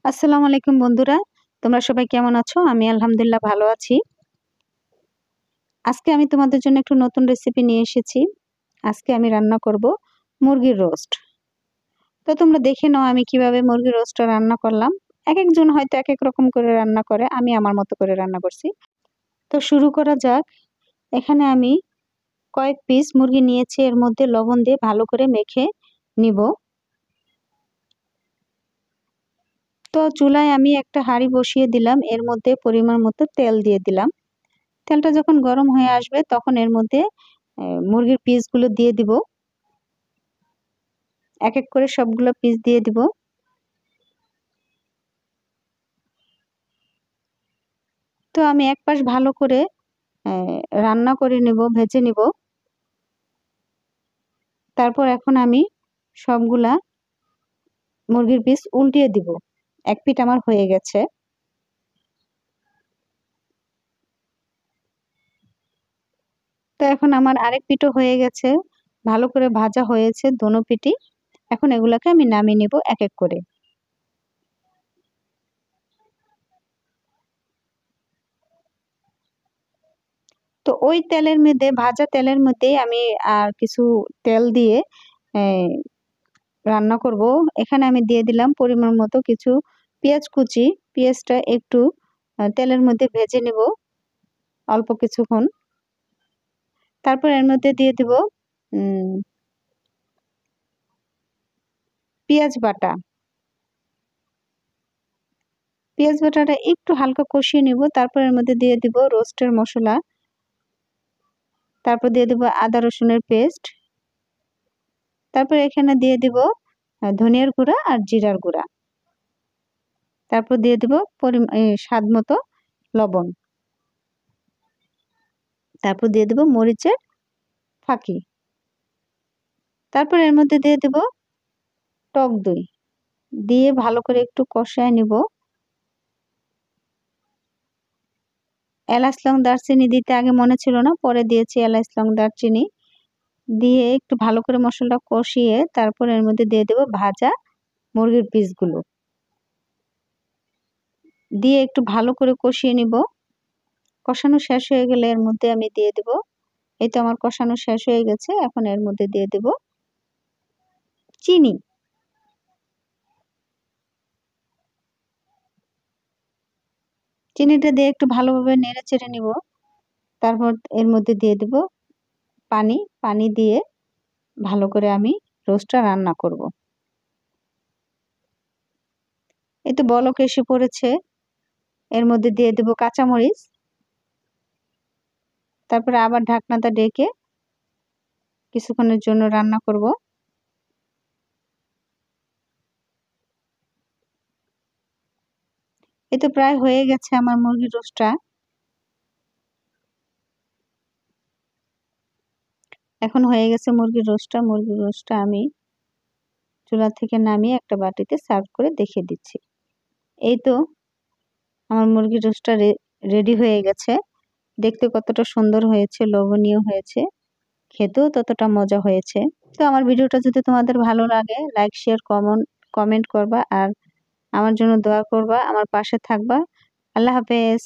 আসসালামু আলাইকুম বন্ধুরা, তোমরা সবাই কেমন আছো? আমি আলহামদুলিল্লাহ ভালো আছি। আজকে আমি তোমাদের জন্য একটু নতুন রেসিপি নিয়ে এসেছি। আজকে আমি রান্না করব মুরগির রোস্ট। তো তোমরা দেখে নাও আমি কিভাবে মুরগির রোস্টটা রান্না করলাম। একেকজন হয়তো একেক রকম করে রান্না করে, আমি আমার মতো করে রান্না করছি। তো শুরু করা যাক। এখানে আমি কয়েক পিস মুরগি নিয়েছি, এর মধ্যে লবণ দিয়ে ভালো করে মেখে নিব। তো চুলায় আমি একটা হাঁড়ি বসিয়ে দিলাম, এর মধ্যে পরিমাণ মতো তেল দিয়ে দিলাম। তেলটা যখন গরম হয়ে আসবে তখন এর মধ্যে মুরগির পিসগুলো দিয়ে দিব। এক এক করে সবগুলো পিস দিয়ে দিব। তো আমি এক পাশ ভালো করে রান্না করে নেব, ভেজে নেব। তারপর এখন আমি সবগুলা মুরগির পিস উল্টিয়ে দিব। এক পিঠ আমার হয়ে গেছে। তো এখন আমার আরেক পিঠও হয়ে গেছে, ভালো করে ভাজা হয়েছে দোনো পিঠই। এখন এগুলাকে আমি নামিয়ে নেব এক এক করে। তো ওই তেলের মধ্যে, ভাজা তেলের মধ্যেই আমি আর কিছু তেল দিয়ে রান্না করব। এখানে আমি দিয়ে দিলাম পরিমাণ মতো কিছু পেঁয়াজ কুচি। পেঁয়াজটা একটু তেলের মধ্যে ভেজে নেব অল্প কিছুক্ষণ। তারপর এর মধ্যে দিয়ে দিব পেঁয়াজ বাটা। পেঁয়াজ বাটাটা একটু হালকা কষিয়ে নেব। তারপর এর মধ্যে দিয়ে দিব রোস্টের মশলা। তারপর দিয়ে দিব আদা রসুনের পেস্ট। তারপর এখানে দিয়ে দিব ধনিয়ার গুঁড়া আর জিরার গুঁড়া। তারপর দিয়ে দিব স্বাদ মতো লবণ। তারপর দিয়ে দিব মরিচের ফাঁকি। তারপর এর মধ্যে দিয়ে দিব টক দই, দিয়ে ভালো করে একটু কষায় নিব। এলাচ লং দারচিনি দিতে আগে মনে ছিল না, পরে দিয়েছি এলাচ লং দারচিনি। দিয়ে একটু ভালো করে মশলাটা কষিয়ে তারপর এর মধ্যে দিয়ে দেব ভাজা মুরগির পিসগুলো, দিয়ে একটু ভালো করে কষিয়ে নিব। কষানো শেষ হয়ে গেলে এর মধ্যে আমি দিয়ে দেব, এই তো আমার কষানো শেষ হয়ে গেছে। এখন এর মধ্যে দিয়ে দেব চিনি। চিনিটা দিয়ে একটু ভালোভাবে নেড়ে চেড়ে নিব। তারপর এর মধ্যে দিয়ে দেব পানি। পানি দিয়ে ভালো করে আমি রোস্টটা রান্না করব। এই তো বলক এসে পড়েছে। এর মধ্যে দিয়ে দেব কাঁচামরিচ। তারপরে আবার ঢাকনাটা ডেকে কিছুক্ষণের জন্য রান্না করব। এই তো প্রায় হয়ে গেছে আমার মুরগির রোস্টটা। এখন হয়ে গেছে মুরগির রোস্টটা। মুরগির রোস্টটা আমি চুলা থেকে নামিয়ে একটা বাটিতে সার্ভ করে দেখিয়ে দিচ্ছি। এই তো আমার মুরগির রোস্টটা রেডি হয়ে গেছে। দেখতে কতটা সুন্দর হয়েছে, লোভনীয় হয়েছে, খেতেও ততটা মজা হয়েছে। তো আমার ভিডিওটা যদি তোমাদের ভালো লাগে, লাইক শেয়ার কমেন্ট করবা আর আমার জন্য দোয়া করবা, আমার পাশে থাকবা। আল্লাহ হাফেজ।